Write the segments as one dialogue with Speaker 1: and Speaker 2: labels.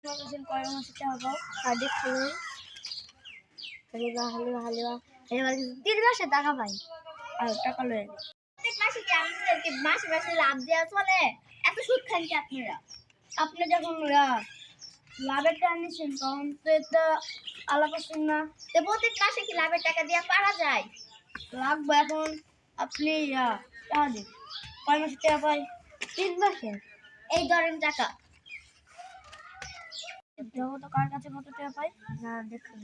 Speaker 1: কয় মাসে টাকা পাও? আর দেখছি হালুয়া হালুয়া হালুয়া এবার 3 মাসে টাকা পাই আর টাকা লয়ে প্রত্যেক মাসে কি আমাদেরকে মাসে মাসে লাভ দেওয়া চলে? এত সুদ খান কি আপনারা? আপনি যখন লাভের টাকা নিচ্ছেন তখন তো এটা আলাপ আছেন না। তো প্রত্যেক মাসে কি লাভের টাকা দিয়ে পারা যায়? লাগবে এখন আপনি টাকা দিন। কয় মাসে টাকা পাই? 3 মাসে। এই ধরেন টাকা। দেখো তো কার কাছে কত টাকা পাই? না দেখুন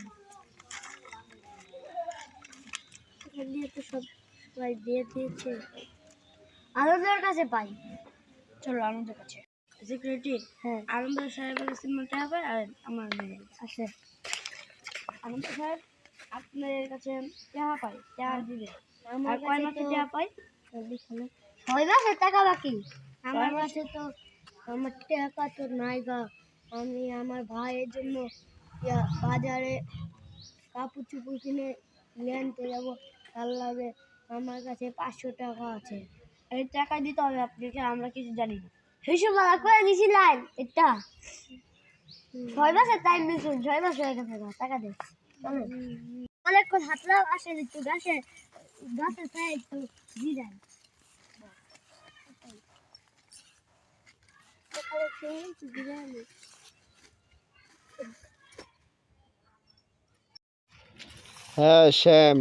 Speaker 1: তো সব সবাই দিয়ে দিয়েছে। আনন্দের কাছে পাই। চলো আনন্দের কাছে। সিকিউরিটি হ্যাঁ আনন্দ সাহেবের কাছে টাকা পাই আর আমার আছে। আনন্দ সাহেব আপনার কাছে টাকা পাই টাকা দিবে। আর কয় মাসে টাকা পাই? 6 মাসের টাকা বাকি। আমার কাছে তো আমার টাকা তো নাই গা। আমি আমার ভাইয়ের জন্য বাজারে কাপড় চুপড় কিনে আনতে যাবো তার লাগে আমার কাছে 500 টাকা আছে। এই টাকা দিতে হবে আপনাকে, আমরা কিছু জানি না। হিসেব করে দিয়েছিলেন এটা 6 মাসের টাইম দিয়েছেন, 6 মাস হয়ে গেছে টাকা দেন অনেকক্ষণ হাতলাও আসে একটু গাছের পায়ে একটু জিরান
Speaker 2: হ্যাঁ শ্যাম,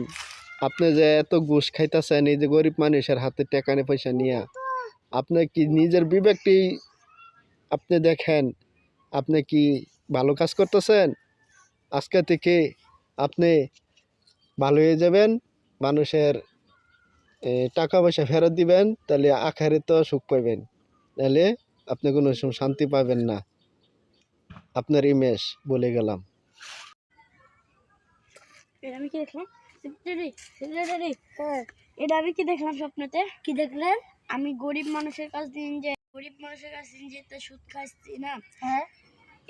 Speaker 2: আপনি যে এত ঘুষ খাইতেছেন এই যে গরিব মানুষের হাতে টাকা পয়সা নিয়ে, আপনি কি নিজের বিবেকটি আপনি দেখেন? আপনি কি ভালো কাজ করতেছেন? আজকে থেকে আপনি ভালো হয়ে যাবেন, মানুষের টাকা পয়সা ফেরত দিবেন, তাহলে আখেরে তো সুখ পাইবেন, নাহলে আপনি কোনো সময় শান্তি পাবেন না। আপনার ইমেজ বলে গেলাম।
Speaker 1: আমি কি দেখলাম? এটা আমি কি দেখলাম স্বপ্নতে? কি দেখলেন? আমি গরিব মানুষের কাছ দিন যেতে সুদ খাচ্ছি না। হ্যাঁ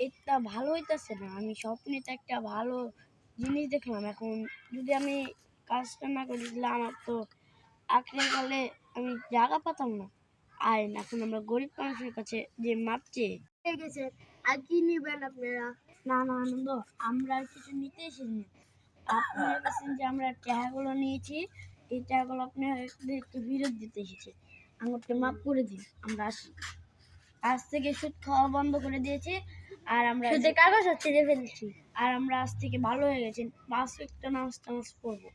Speaker 1: এটা ভালো হইতাছে না। আমি স্বপ্নেতে একটা ভালো জিনিস দেখলাম। এখন যদি আমি কাজটা না করি তাহলে আমার তো আখের কালে আমি জায়গা পাতাম না। আর এখন আমরা গরিব মানুষের কাছে যে মাপছে হয়ে গেছে। আর কি নিবেন আপনারা? না না আনন্দ, আমরা আর কিছু নিতে এসেছি। আপনারা বলছেন যে আমরা টাকাগুলো নিয়েছি, এই টাকাগুলো আপনাদেরকে ফেরত দিতে এসেছি। আমাকে মাফ করে দিন, আমরা আসি। আজ থেকে সুদ খাওয়া বন্ধ করে দিয়েছি। আর আমরা সুদের কাগজ ছিঁড়ে ফেলছি। আর আমরা আজ থেকে ভালো হয়ে গেছি। 5 ওয়াক্ত নামাজ পড়বো।